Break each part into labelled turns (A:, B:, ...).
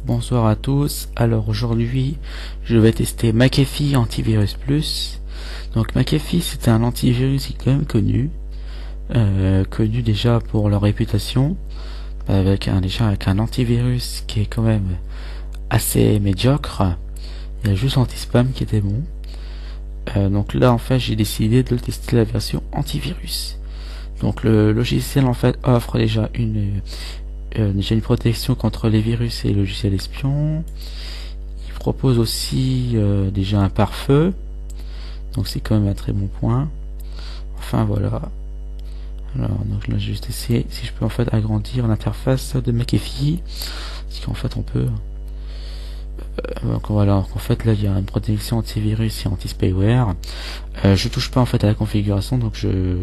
A: Bonsoir à tous. Alors aujourd'hui, je vais tester McAfee Antivirus Plus. Donc McAfee, c'est un antivirus qui est quand même connu déjà pour leur réputation, avec un antivirus qui est quand même assez médiocre. Il y a juste Antispam qui était bon. Donc là en fait j'ai décidé de tester la version antivirus. Donc le logiciel en fait offre déjà une protection contre les virus et les logiciels espions. Il propose aussi déjà un pare-feu, donc c'est quand même un très bon point. Enfin voilà. Alors donc là je vais juste essayer si je peux en fait agrandir l'interface de McAfee, parce qu'en fait on peut. Donc voilà, en fait là il y a une protection antivirus et anti-spyware. Je touche pas en fait à la configuration, donc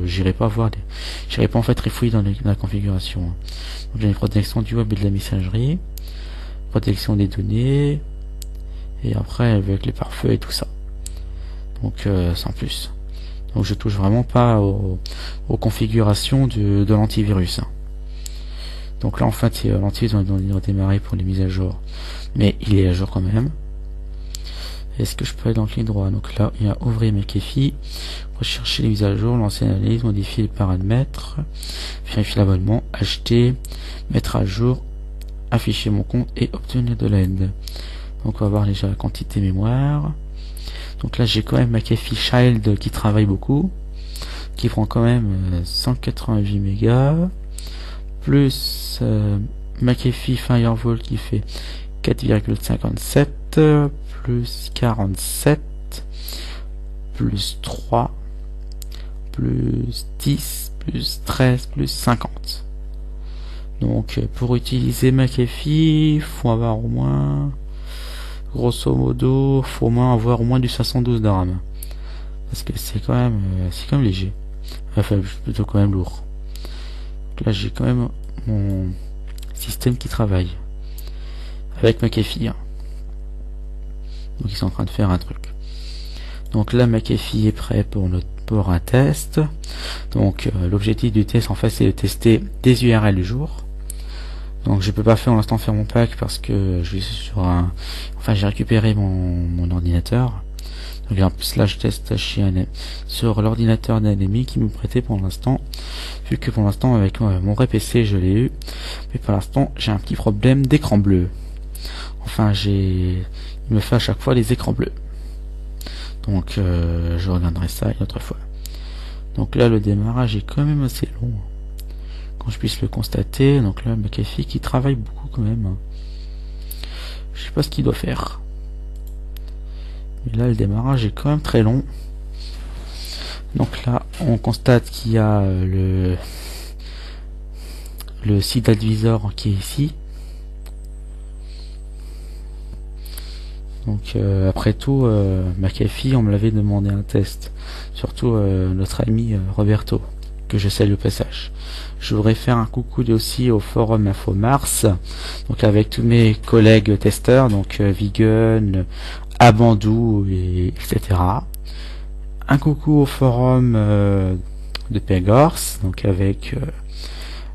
A: j'irai pas en fait refouiller dans la configuration. Donc j'ai une protection du web et de la messagerie, protection des données, et après avec les pare-feux et tout ça. Donc sans plus. Donc je touche vraiment pas aux configurations de l'antivirus. Donc là en fait l'antivirus doit démarrer pour les mises à jour, mais il est à jour quand même. Est-ce que je peux aller dans le clic droit? Donc là il y a ouvrir McAfee, rechercher les mises à jour, lancer l'analyse, modifier les paramètres, vérifier l'abonnement, acheter, mettre à jour, afficher mon compte et obtenir de l'aide. Donc on va voir déjà la quantité mémoire. Donc là j'ai quand même McAfee Child qui travaille beaucoup, qui prend quand même 188 mégas, plus McAfee Firewall qui fait 4,57, plus 47, plus 3, plus 10, plus 13, plus 50. Donc pour utiliser McAfee, faut avoir au moins, grosso modo, faut au moins avoir au moins du 512 de RAM, parce que c'est quand même léger, enfin plutôt quand même lourd. Donc là j'ai quand même mon système qui travaille avec McAfee. Donc ils sont en train de faire un truc. Donc là McAfee est prêt pour un test. Donc l'objectif du test en fait c'est de tester des URL du jour. Donc je peux pas pour l'instant faire mon pack parce que je suis sur j'ai récupéré mon ordinateur. Donc en plus là je teste sur l'ordinateur d'un ami qui me prêtait pour l'instant, vu que pour l'instant avec mon vrai PC je l'ai eu, mais pour l'instant j'ai un petit problème d'écran bleu. Il me fait à chaque fois des écrans bleus. Donc je regarderai ça une autre fois. Donc là le démarrage est quand même assez long, quand je puisse le constater. Donc là McAfee qui travaille beaucoup quand même. Je sais pas ce qu'il doit faire. Mais là le démarrage est quand même très long. Donc là on constate qu'il y a le site advisor qui est ici. Donc après tout McAfee on me l'avait demandé un test, surtout notre ami Roberto, que je salue au passage. Je voudrais faire un coucou aussi au forum Info Mars, donc avec tous mes collègues testeurs, donc Vigun, Abandou etc. Un coucou au forum de Pegors, donc avec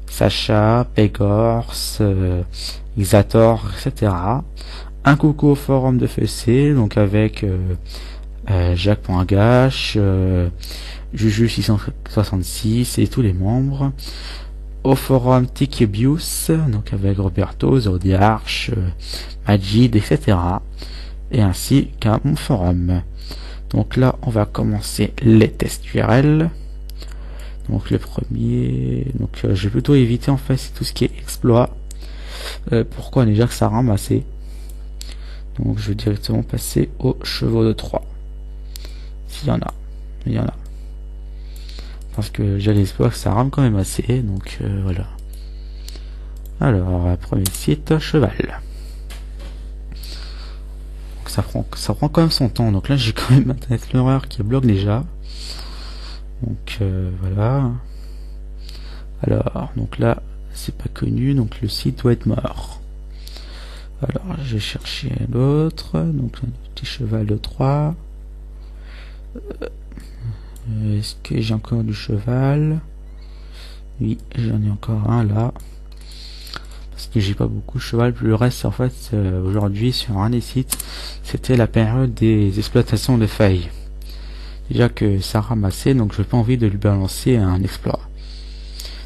A: Sacha, Pegors, Xator, etc. Un coucou au forum de FC, donc avec Jacques.gache, Juju666 et tous les membres. Au forum Tikibius, donc avec Roberto, Zodiarch, Majid, etc. Et ainsi qu'à mon forum. Donc là, on va commencer les tests URL. Donc le premier, donc je vais plutôt éviter en fait tout ce qui est exploit. Pourquoi déjà que ça rame assez. Donc je vais directement passer aux chevaux de Troie. S'il y en a. Il y en a. Parce que j'ai l'espoir que ça rame quand même assez. Donc voilà. Alors, premier site, cheval. Donc ça prend quand même son temps. Donc là j'ai quand même Internet Explorer qui bloque déjà. Donc voilà. Alors, donc là, c'est pas connu. Donc le site doit être mort. Alors, j'ai cherché l'autre, donc un petit cheval de 3. Est-ce que j'ai encore du cheval? Oui, j'en ai encore un là. parce que j'ai pas beaucoup de cheval. Le reste, en fait, aujourd'hui sur un des sites, c'était la période des exploitations de failles. Déjà que ça ramassait, donc je n'ai pas envie de lui balancer un exploit.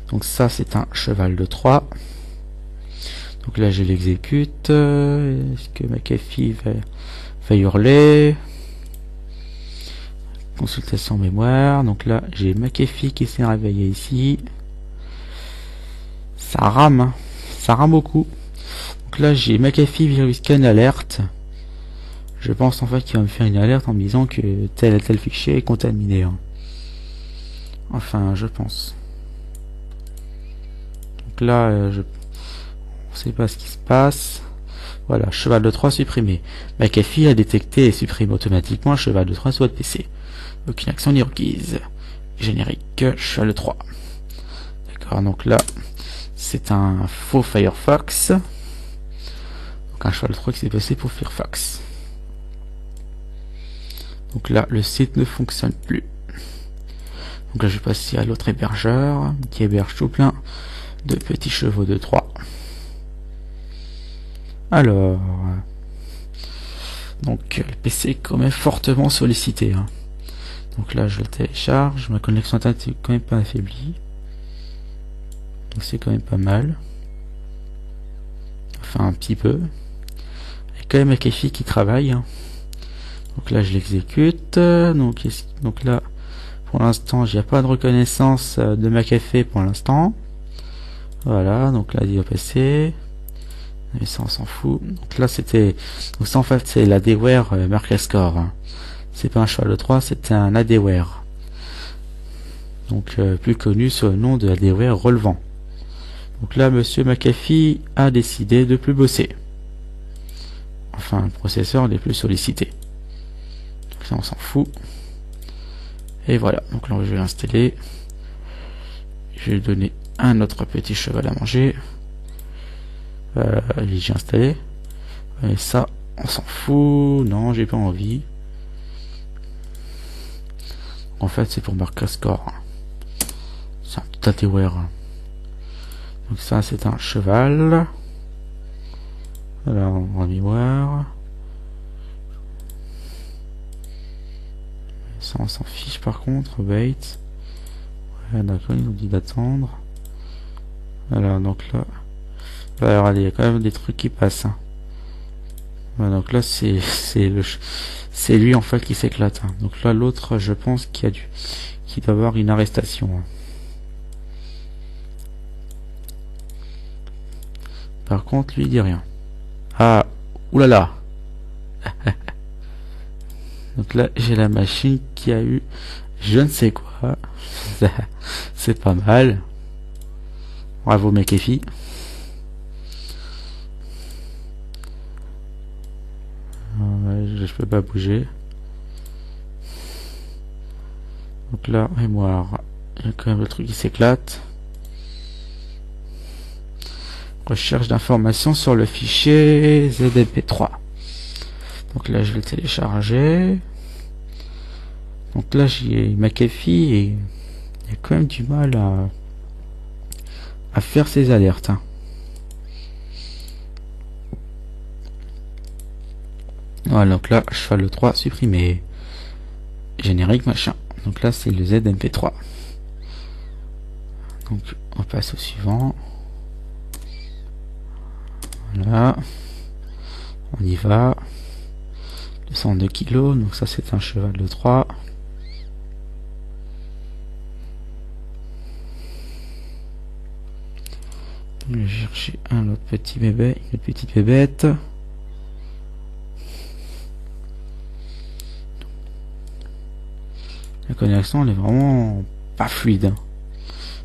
A: Donc ça, c'est un cheval de 3. Donc là, je l'exécute. Est-ce que McAfee va hurler? Consultation mémoire. Donc là, j'ai McAfee qui s'est réveillé ici. Ça rame, hein. Ça rame beaucoup. Donc là, j'ai McAfee virus scan alerte. Je pense en fait qu'il va me faire une alerte en me disant que tel et tel fichier est contaminé. Hein. Enfin, je pense. Donc là, je ne sais pas ce qui se passe. Voilà, cheval de 3 supprimé. McAfee a détecté et supprimé automatiquement un cheval de 3 sur votre PC. Aucune action ni requise. Générique, cheval de 3. D'accord, donc là, c'est un faux Firefox. Donc un cheval de 3 qui s'est passé pour Firefox. Donc là, le site ne fonctionne plus. Donc là, je vais passer à l'autre hébergeur, qui héberge tout plein de petits chevaux de 3. Alors, donc le PC est quand même fortement sollicité. Hein. Donc là, je le télécharge. Ma connexion internet est quand même pas affaiblie. Donc c'est quand même pas mal. Enfin, un petit peu. Il y a quand même McAfee qui travaille. Hein. Donc là, je l'exécute. Donc là, pour l'instant, il n'y a pas de reconnaissance de McAfee pour l'instant. Voilà, donc là, il va passer. Mais ça, on s'en fout. Donc là, c'était... Donc ça, en fait, c'est l'ADware Merkel Score. Hein. C'est pas un cheval de 3, c'était un ADware. Donc, plus connu sous le nom de ADware relevant. Donc là, monsieur McAfee a décidé de plus bosser. Enfin, le processeur n'est plus sollicité. Donc ça, on s'en fout. Et voilà, donc là, je vais l'installer. Je vais lui donner un autre petit cheval à manger. J'ai installé. Et ça, on s'en fout. Non, j'ai pas envie. En fait, c'est pour marquer score. C'est un petit ADware. Donc ça, c'est un cheval. Alors, en mémoire. Ça, on s'en fiche par contre. Wait. Ouais, d'accord, ils ont dit d'attendre. Alors, donc là. Alors, allez, il y a quand même des trucs qui passent. Hein. Voilà, donc là, c'est lui en fait qui s'éclate. Hein. Donc là, l'autre, je pense qu'il doit avoir une arrestation. Hein. Par contre, lui, il dit rien. Ah, oulala. Donc là, j'ai la machine qui a eu je ne sais quoi. C'est pas mal. Bravo, McAfee. Je peux pas bouger. Donc là, mémoire. Il y a quand même le truc qui s'éclate. Recherche d'informations sur le fichier ZMP3. Donc là, je vais le télécharger. Donc là, j'ai McAfee et il y a quand même du mal à faire ses alertes. Hein. Voilà, donc là, cheval le 3 supprimé. Générique machin. Donc là, c'est le ZMP3. Donc, on passe au suivant. Voilà. On y va. 202 kg. Donc ça, c'est un cheval de 3. Je vais chercher un autre petit bébé. Une petite bébête. La connexion, elle est vraiment pas fluide.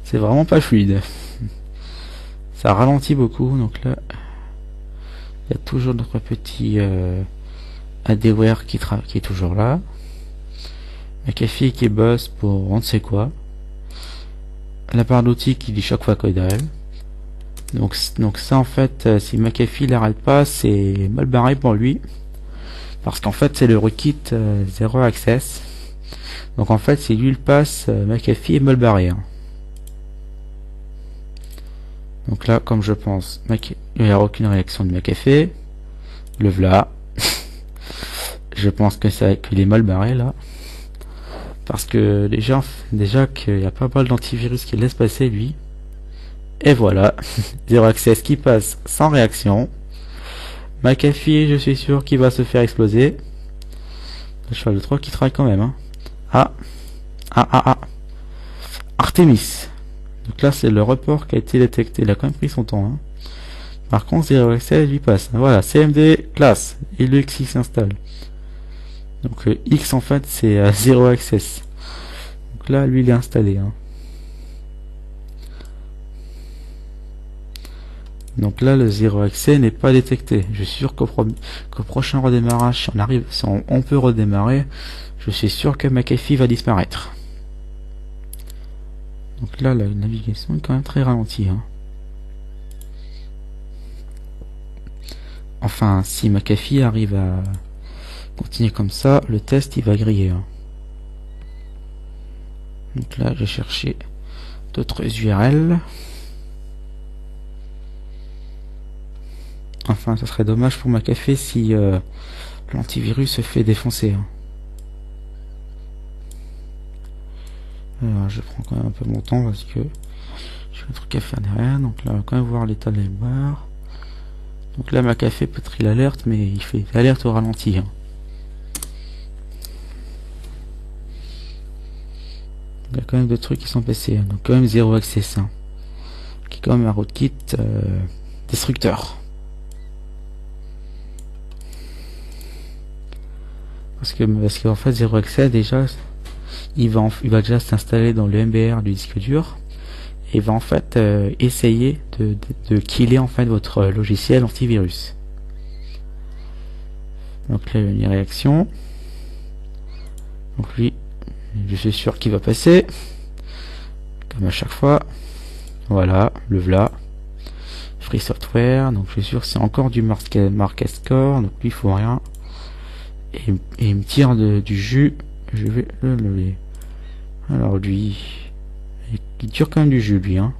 A: C'est vraiment pas fluide. Ça ralentit beaucoup. Donc là, il y a toujours notre petit ADware qui est toujours là. McAfee qui bosse pour on ne sait quoi. La part d'outils qui dit chaque fois que dalle. Donc ça en fait, si McAfee l'arrête pas, c'est mal barré pour lui. Parce qu'en fait, c'est le rootkit Zero Access. Donc en fait, si lui le passe, McAfee est mal barré. Hein. Donc là, comme je pense, il n'y aura aucune réaction de McAfee. Le voilà. Je pense que qu'il est mal barré là. Parce que déjà qu'il y a pas mal d'antivirus qui laisse passer lui. Et voilà. Zero Access qui passe sans réaction. McAfee, je suis sûr qu'il va se faire exploser. Le cheval de 3 qui travaille quand même. Hein. Ah. Artemis. Donc là, c'est le report qui a été détecté. Il a quand même pris son temps. Hein. Par contre, Zero Access lui passe. Voilà, CMD classe. Et le X s'installe. Donc X en fait c'est Zero Access. Donc là, lui il est installé. Hein. Donc là, le Zero Access n'est pas détecté. Je suis sûr qu'au prochain redémarrage, si on peut redémarrer, je suis sûr que McAfee va disparaître. Donc là, la navigation est quand même très ralentie. Hein. Enfin, si McAfee arrive à continuer comme ça, le test il va griller. Hein. Donc là, j'ai cherché d'autres URL. Enfin, ça serait dommage pour McAfee si l'antivirus se fait défoncer. Hein. Alors, je prends quand même un peu mon temps parce que j'ai un truc à faire derrière. Donc là, on va quand même voir l'état de la mémoire. Donc là, McAfee peut trier l'alerte, mais il fait l'alerte au ralenti. Hein. Il y a quand même d'autres trucs qui sont passés. Hein. Donc quand même Zero Access. Hein. Qui est quand même un rootkit destructeur. Parce qu'en fait Zero Access déjà il va déjà s'installer dans le MBR du disque dur et va en fait essayer de killer en fait votre logiciel antivirus. Donc là il y a une réaction. Donc lui je suis sûr qu'il va passer comme à chaque fois. Voilà, le voilà. Free software, donc je suis sûr que c'est encore du market score, donc lui il faut rien. Et il me tire du jus. Je vais le lever. Alors lui, il tire quand même du jus lui. Hein.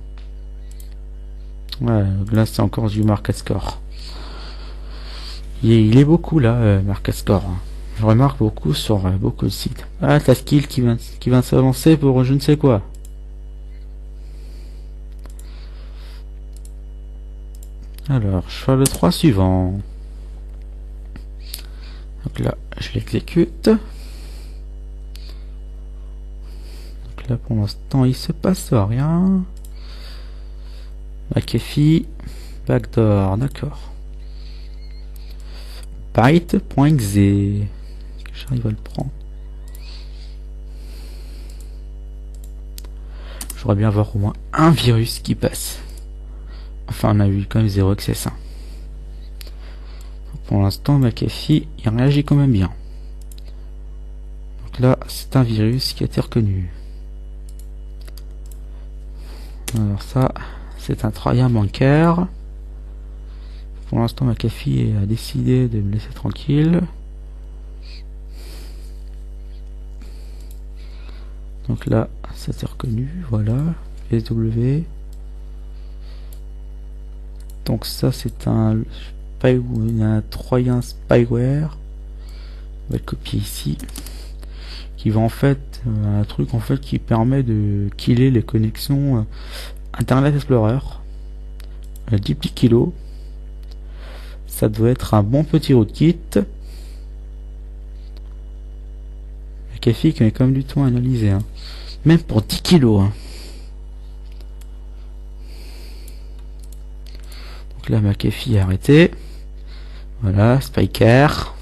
A: Ouais, là c'est encore du market score. Il est beaucoup là, market score. Hein. Je remarque beaucoup sur beaucoup de sites. Ah, ta skill qui vient de s'avancer pour je ne sais quoi. Alors, je fais le 3 suivant. Donc là, je l'exécute. Donc là, pour l'instant, il se passe rien. McAfee, backdoor, d'accord. Byte.exe. J'arrive à le prendre. J'aurais bien avoir au moins un virus qui passe. Enfin, on a eu quand même Zero Access. Hein. Pour l'instant, McAfee, il réagit quand même bien. Donc là, c'est un virus qui a été reconnu. Alors ça, c'est un troyen bancaire. Pour l'instant, McAfee a décidé de me laisser tranquille. Donc là, ça s'est reconnu, voilà. SW. Donc ça, c'est un troyen spyware. On va le copier ici. Qui va en fait un truc en fait qui permet de killer les connexions Internet Explorer. 10 petits kilos. Ça doit être un bon petit rootkit. McAfee qui met quand même du temps à analyser. Hein. Même pour 10 kilos. Hein. Donc là, McAfee a arrêté. Voilà, Spiker.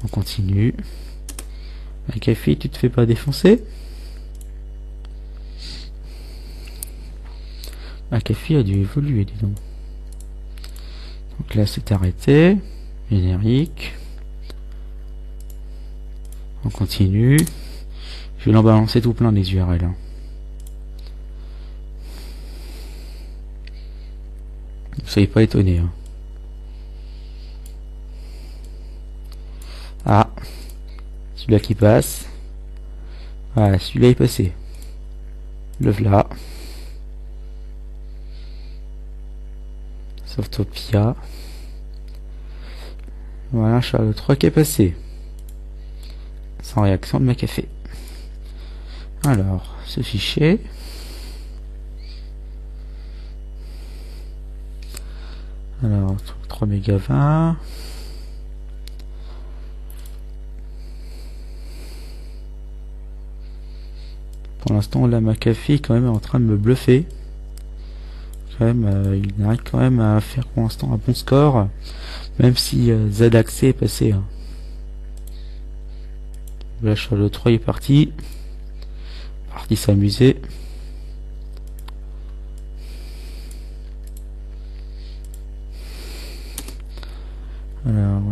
A: On continue. McAfee, tu te fais pas défoncer? McAfee a dû évoluer, dis donc. Donc là, c'est arrêté. Générique. On continue. Je vais l'en balancer tout plein des URL. Hein. Ne soyez pas étonnés. Hein. Ah. Celui-là qui passe. Voilà, celui-là est passé. Le voilà. Softopia. Voilà, Charles 3 qui est passé. Sans réaction de McAfee. Alors, ce fichier. Alors, 3 méga 20. Pour l'instant, la McAfee est quand même en train de me bluffer. Quand même, il arrive quand même à faire pour l'instant un bon score. Même si ZAC est passé. Hein. Là, Charles 3 est parti. Parti s'amuser. Alors,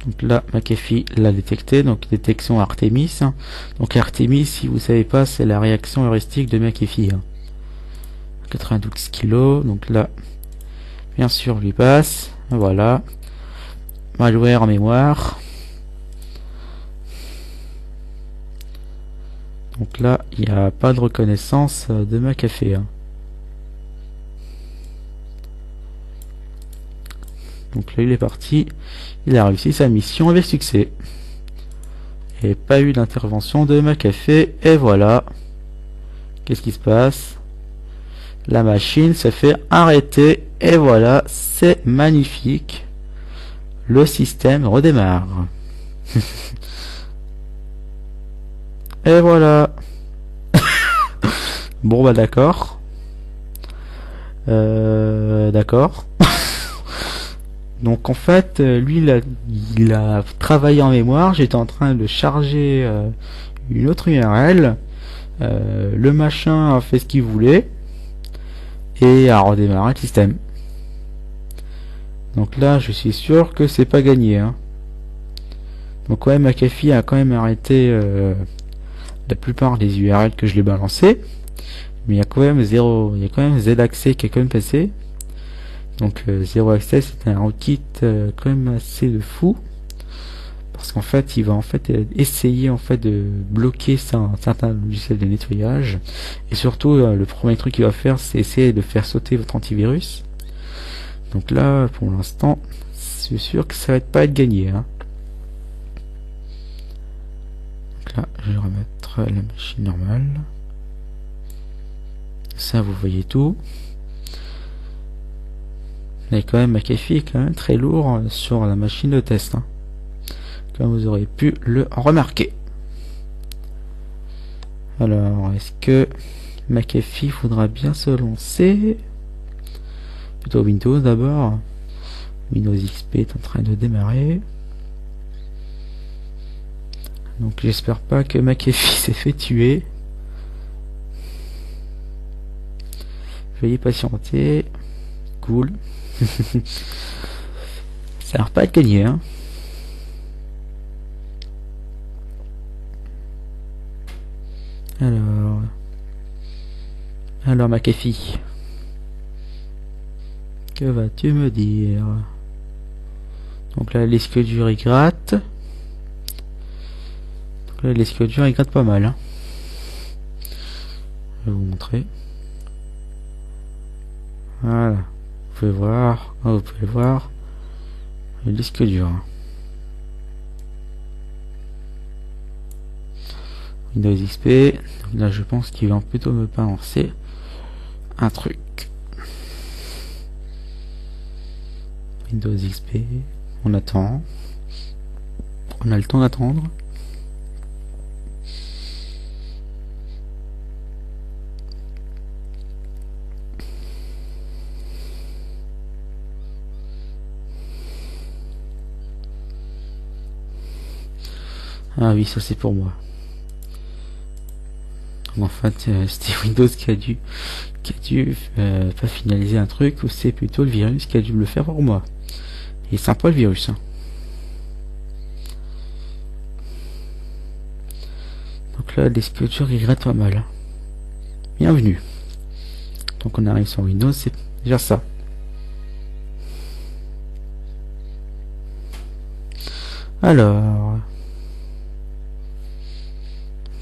A: donc là, McAfee l'a détecté, donc détection Artemis. Hein. Donc Artemis, si vous savez pas, c'est la réaction heuristique de McAfee. Hein. 92 kg, donc là, bien sûr, lui passe. Voilà. Malware en mémoire. Donc là, il n'y a pas de reconnaissance de McAfee. Hein. Donc là, il est parti. Il a réussi sa mission avec succès. Et pas eu d'intervention de McAfee. Et voilà. Qu'est-ce qui se passe? La machine se fait arrêter. Et voilà, c'est magnifique. Le système redémarre. Et voilà. Bon bah d'accord. D'accord. Donc en fait, lui il a travaillé en mémoire. J'étais en train de charger une autre URL. Le machin a fait ce qu'il voulait et a redémarré le système. Donc là, je suis sûr que c'est pas gagné. Hein. Donc ouais, McAfee a quand même arrêté la plupart des URL que je l'ai balancé. Mais il y a quand même il y a quand même ZAC qui est quand même passé. Donc Zero Access c'est un rootkit quand même assez de fou. Parce qu'en fait, il va en fait essayer en fait de bloquer certains logiciels de nettoyage. Et surtout, le premier truc qu'il va faire, c'est essayer de faire sauter votre antivirus. Donc là, pour l'instant, c'est sûr que ça va pas être gagné. Hein. Donc là, je vais remettre la machine normale. Ça, vous voyez tout. Mais quand même, McAfee est quand même très lourd sur la machine de test. Hein. Comme vous aurez pu le remarquer. Alors, est-ce que McAfee faudra bien se lancer? Plutôt Windows d'abord. Windows XP est en train de démarrer. Donc j'espère pas que McAfee s'est fait tuer. Veuillez patienter. Cool. Ça n'a pas être gagné, hein. Alors McAfee, que vas-tu me dire? Donc là, les disques durs ils grattent. Donc là, les disques durs ils grattent pas mal. Hein. Je vais vous montrer. Voilà, vous pouvez voir. Oh, vous pouvez voir le disque dur. Windows XP. Donc là, je pense qu'il va plutôt me balancer un truc. Windows XP. On attend. On a le temps d'attendre. Ah oui, ça c'est pour moi. Donc en fait, c'était Windows qui a dû pas finaliser un truc, ou c'est plutôt le virus qui a dû me le faire pour moi. Il est sympa le virus. Hein. Donc là, les sculptures ils grattent pas mal. Hein. Bienvenue. Donc on arrive sur Windows, c'est déjà ça. Alors,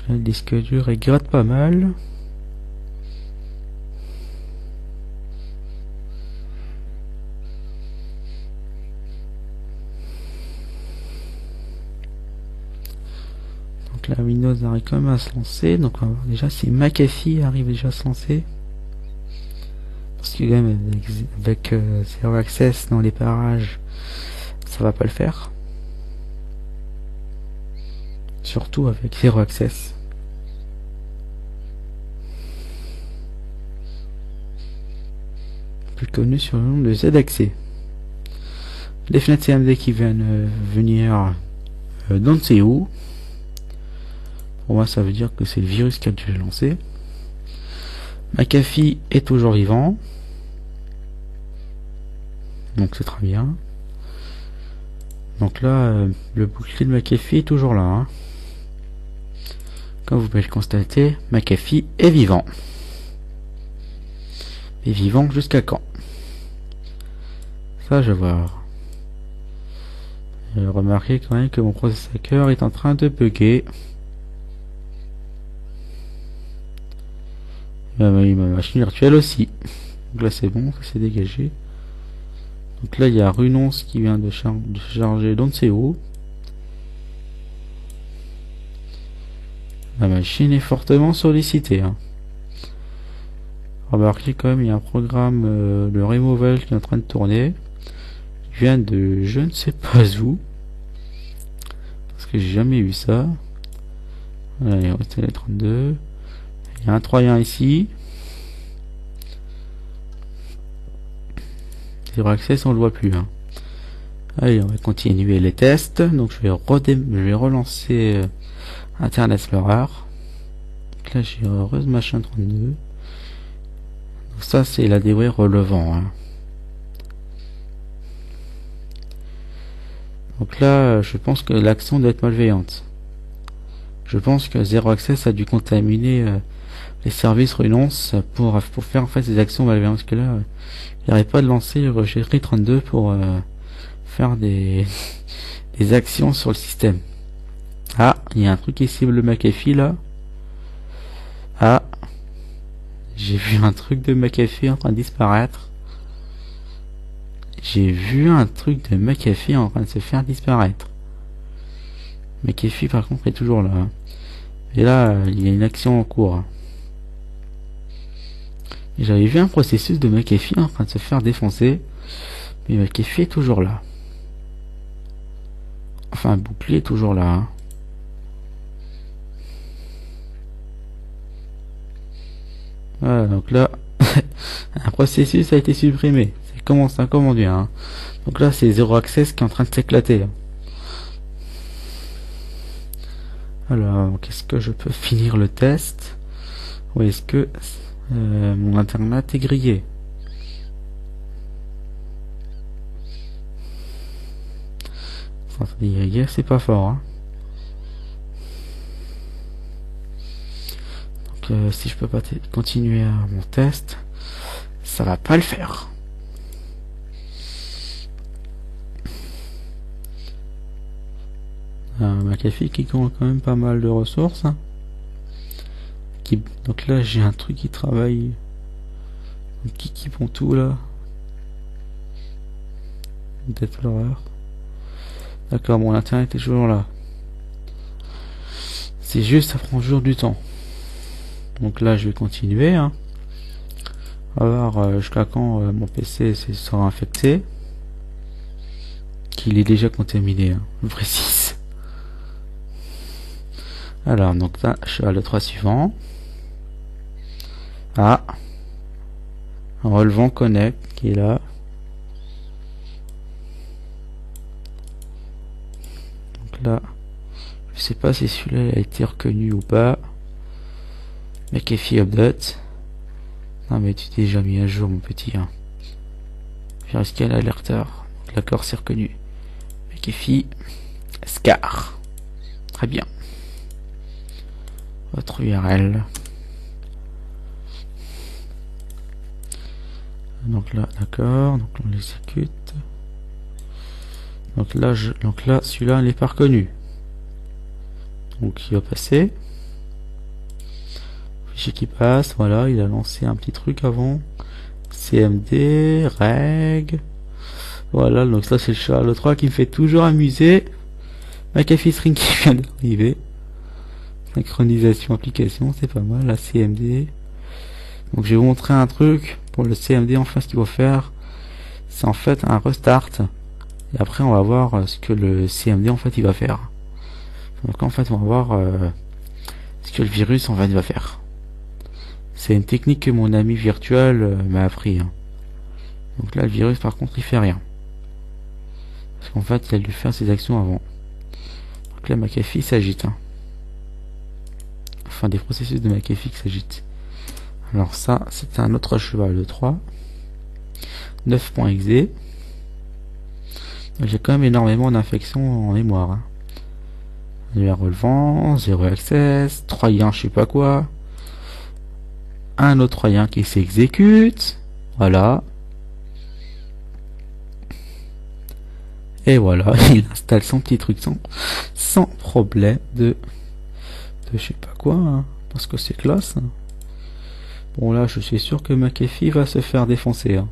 A: le disque dur il gratte pas mal. là, Windows arrive quand même à se lancer. Donc on va voir déjà si McAfee arrive déjà à se lancer. Parce que quand même avec Zero Access dans les parages, ça va pas le faire. Surtout avec Zero Access. Plus connu sur le nom de ZAccès. Les fenêtres CMD qui viennent venir d'on ne sait où. Pour moi, ça veut dire que c'est le virus qui a dû le lancer. McAfee est toujours vivant. Donc c'est très bien. Donc là, le bouclier de McAfee est toujours là. Hein. Comme vous pouvez le constater, McAfee est vivant. Et vivant jusqu'à quand? Ça, je vais voir. Remarquez quand même que mon processeur est en train de bugger. Ma machine virtuelle aussi. Donc là, c'est bon, ça s'est dégagé. Donc là, il y a Runonce qui vient de charger d'on ne sait où. La machine est fortement sollicitée. Hein. Remarquez quand même, il y a un programme, le Removal, qui est en train de tourner. Il vient de je ne sais pas où. Parce que j'ai jamais eu ça. Allez, on reste à les 32. Il y a un Troyen ici. Zero Access, on le voit plus. Hein. Allez, on va continuer les tests. Donc je vais relancer Internet Explorer. Donc là j'ai heureuse machin 32. Donc ça c'est la DOE relevant. Hein. Donc là je pense que l'action doit être malveillante. Je pense que Zero Access a dû contaminer les services Runonce pour faire en fait des actions malveillantes. Parce que là il n'arrête pas de lancer le Registry 32 pour faire des actions sur le système. Ah, il y a un truc qui cible le McAfee là. Ah, j'ai vu un truc de McAfee en train de disparaître. J'ai vu un truc de McAfee en train de se faire disparaître. McAfee par contre est toujours là. Et là, il y a une action en cours. Et j'avais vu un processus de McAfee en train de se faire défoncer. Mais McAfee est toujours là. Enfin, un bouclier est toujours là. Hein. Voilà, donc là, un processus a été supprimé. C'est comment ça, comment dire. Hein. Donc là, c'est Zero Access qui est en train de s'éclater. Hein. Alors, est-ce que je peux finir le test? Ou est-ce que mon internet est grillé? C'est pas fort. Hein. Donc, si je peux pas continuer à mon test, ça va pas le faire. McAfee qui compte quand même pas mal de ressources. Hein. Donc là j'ai un truc qui travaille. Qui font tout là. Peut-être l'horreur. D'accord, mon internet est toujours là. C'est juste, ça prend toujours du temps. Donc là je vais continuer. Hein. On va voir jusqu'à quand mon PC sera infecté. Qu'il est déjà contaminé, hein, je précise. Alors, donc là, je suis à l'E3 suivant. Ah. Un relevant connect qui est là. Donc là, je sais pas si celui-là a été reconnu ou pas. McAfee update. Non mais tu t'es déjà mis à jour mon petit. Hein. Vérifier l'alerteur. L'accord c'est reconnu. McAfee. Scar. Très bien. Votre URL. Donc là, d'accord. Donc on l'exécute. Donc là, celui-là, il n'est pas reconnu. Donc il va passer. Fichier qui passe. Voilà, il a lancé un petit truc avant. CMD, reg. Voilà, donc ça c'est le Charles 3 qui me fait toujours amuser. McAfee string qui vient d'arriver. Synchronisation application, c'est pas mal. La CMD. Donc je vais vous montrer un truc pour le CMD. Enfin, ce qu'il faut faire, c'est en fait un restart. Et après, on va voir ce que le CMD en fait il va faire. Donc en fait, on va voir ce que le virus en fait va faire. C'est une technique que mon ami virtuel m'a appris. Hein. Donc là, le virus, par contre, il fait rien. Parce qu'en fait, il a dû faire ses actions avant. Donc là, McAfee s'agite. Hein. Enfin, des processus de McAfee qui s'agitent. Alors ça, c'est un autre cheval de 3. 9.exe. J'ai quand même énormément d'infections en mémoire. Hein. Annuaire relevant, 0 access, troyen je sais pas quoi. Un autre troyen qui s'exécute. Voilà. Et voilà, il installe son petit truc sans problème de je sais pas quoi, hein, parce que c'est classe. Hein. Bon là, je suis sûr que McAfee va se faire défoncer. Hein.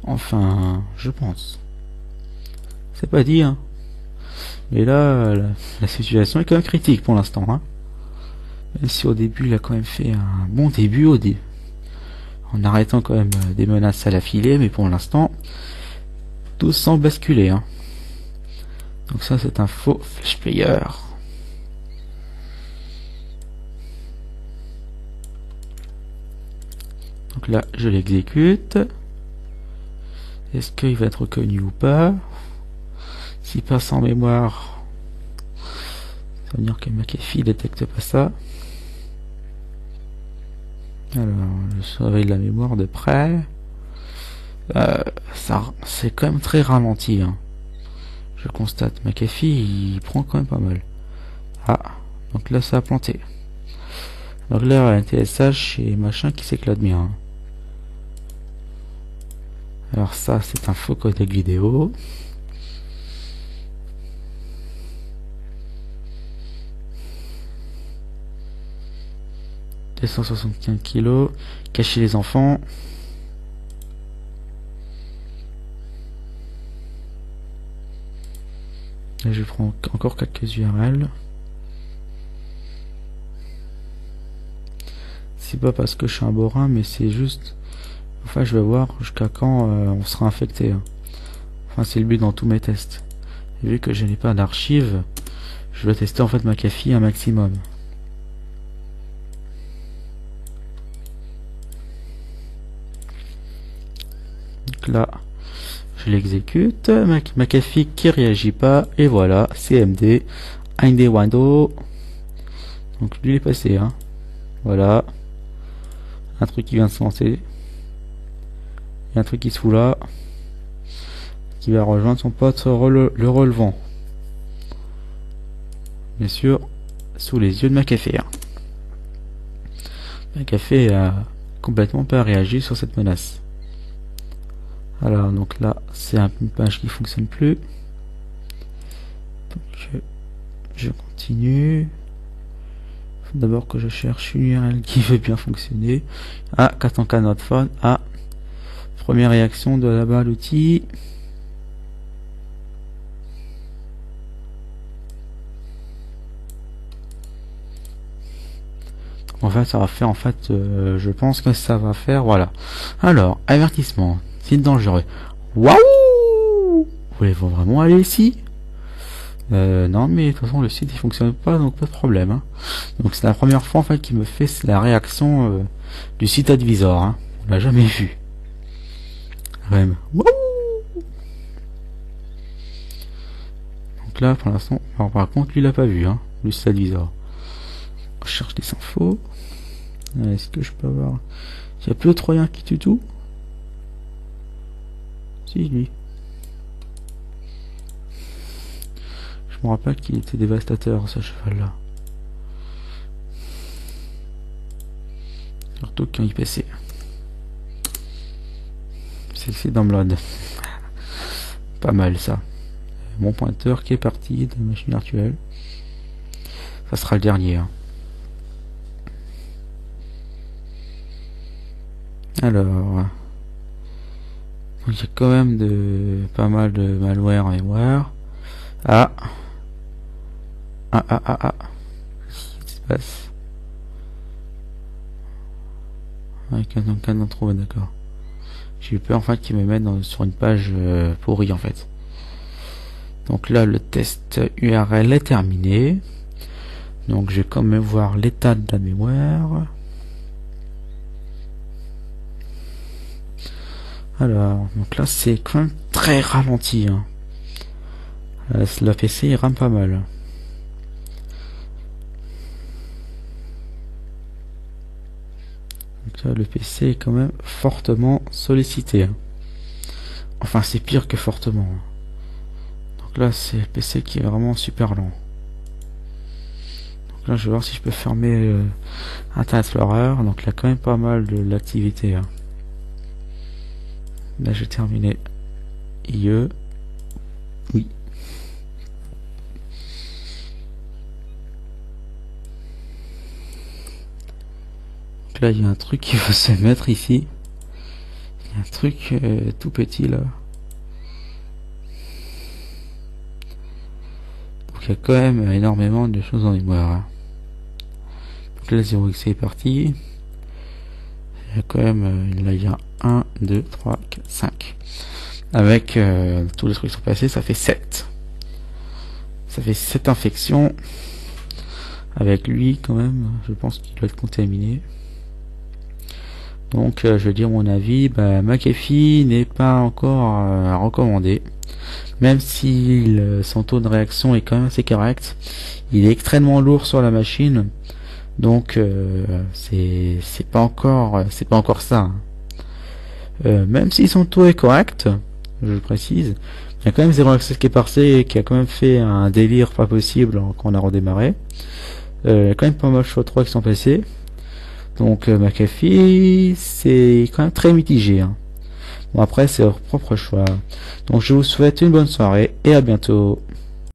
A: Enfin, je pense. C'est pas dit, hein. Mais là, la situation est quand même critique pour l'instant. Hein. Même si au début, il a quand même fait un bon début en arrêtant quand même des menaces à la filée, mais pour l'instant, tout semble basculer. Hein. Donc ça, c'est un faux flash player. Donc là, je l'exécute. Est-ce qu'il va être reconnu ou pas? S'il passe en mémoire, ça veut dire que McAfee détecte pas ça. Alors, je surveille la mémoire de près. Ça, c'est quand même très ralenti. Hein. Je constate, McAfee, il prend quand même pas mal. Ah, donc là, ça a planté. Donc là, un TSH et machin qui s'éclate bien. Hein. Alors ça, c'est un faux codec vidéo. « 275 kilos, cacher les enfants. » Là, je prends encore quelques URL. C'est pas parce que je suis un bourrin, mais c'est juste... Enfin, je vais voir jusqu'à quand on sera infecté. Hein. Enfin, c'est le but dans tous mes tests. Et vu que je n'ai pas d'archives, je vais tester en fait McAfee un maximum. Donc là, je l'exécute. McAfee qui réagit pas. Et voilà, CMD. Inde Wando. Donc lui il est passé. Hein. Voilà. Un truc qui vient de se lancer. Il y a un truc qui se fout là. Qui va rejoindre son pote le relevant. Bien sûr, sous les yeux de McAfee. Hein. McAfee a complètement pas réagi sur cette menace. Alors donc là, c'est une page qui fonctionne plus. Donc, je continue. Faut d'abord que je cherche une URL qui veut bien fonctionner. Ah, Katanka not found. Ah, première réaction de là-bas l'outil. En fait, ça va faire, en fait, je pense que ça va faire, voilà. Alors, avertissement, site dangereux. Waouh! Voulez-vous vraiment aller ici? Non, mais de toute façon, le site il fonctionne pas, donc pas de problème. Hein. Donc c'est la première fois en fait qu'il me fait la réaction du site advisor. Hein. On l'a jamais vu. Même. Waouh! Donc là, pour l'instant, par contre, lui il l'a pas vu, hein, le site advisor. On cherche des infos. Est-ce que je peux avoir... Il y a plus de troyen qui tue tout? Si, lui. Je me rappelle qu'il était dévastateur, ce cheval-là. Surtout quand il passait. C'est download. Pas mal, ça. Mon pointeur qui est parti de la machine virtuelle. Ça sera le dernier. Hein. Alors, il y a quand même pas mal de malware en mémoire. Ah, passe. Avec un canon trop, d'accord. J'ai eu peur en fait qu'ils me mettent sur une page pourrie en fait. Donc là le test URL est terminé. Donc je vais quand même voir l'état de la mémoire. Alors, donc là c'est quand même très ralenti. Hein. Le PC il rame pas mal. Donc là, le PC est quand même fortement sollicité. Hein. Enfin c'est pire que fortement. Donc là c'est le PC qui est vraiment super lent. Donc là je vais voir si je peux fermer Internet Explorer. Donc là quand même pas mal de l'activité. Hein. Là j'ai terminé IE. Oui. Donc là il y a un truc qui va se mettre ici. Il y a un truc tout petit là. Donc il y a quand même énormément de choses en mémoire. Hein. Donc là 0x est parti. Il y a quand même là il y a 1, 2, 3, 4, 5. Avec tous les trucs qui sont passés, ça fait 7. Ça fait 7 infections. Avec lui quand même, je pense qu'il doit être contaminé. Donc je vais dire mon avis, McAfee n'est pas encore à recommander. Même si son taux de réaction est quand même assez correct. Il est extrêmement lourd sur la machine. Donc c'est pas encore ça. Même si son taux est correct, je le précise, il y a quand même 0.7 qui est passé, qui a quand même fait un délire pas possible quand on a redémarré. Il y a quand même pas mal de x3 qui sont passés. Donc McAfee, c'est quand même très mitigé. Hein. Bon après c'est leur propre choix. Donc je vous souhaite une bonne soirée et à bientôt.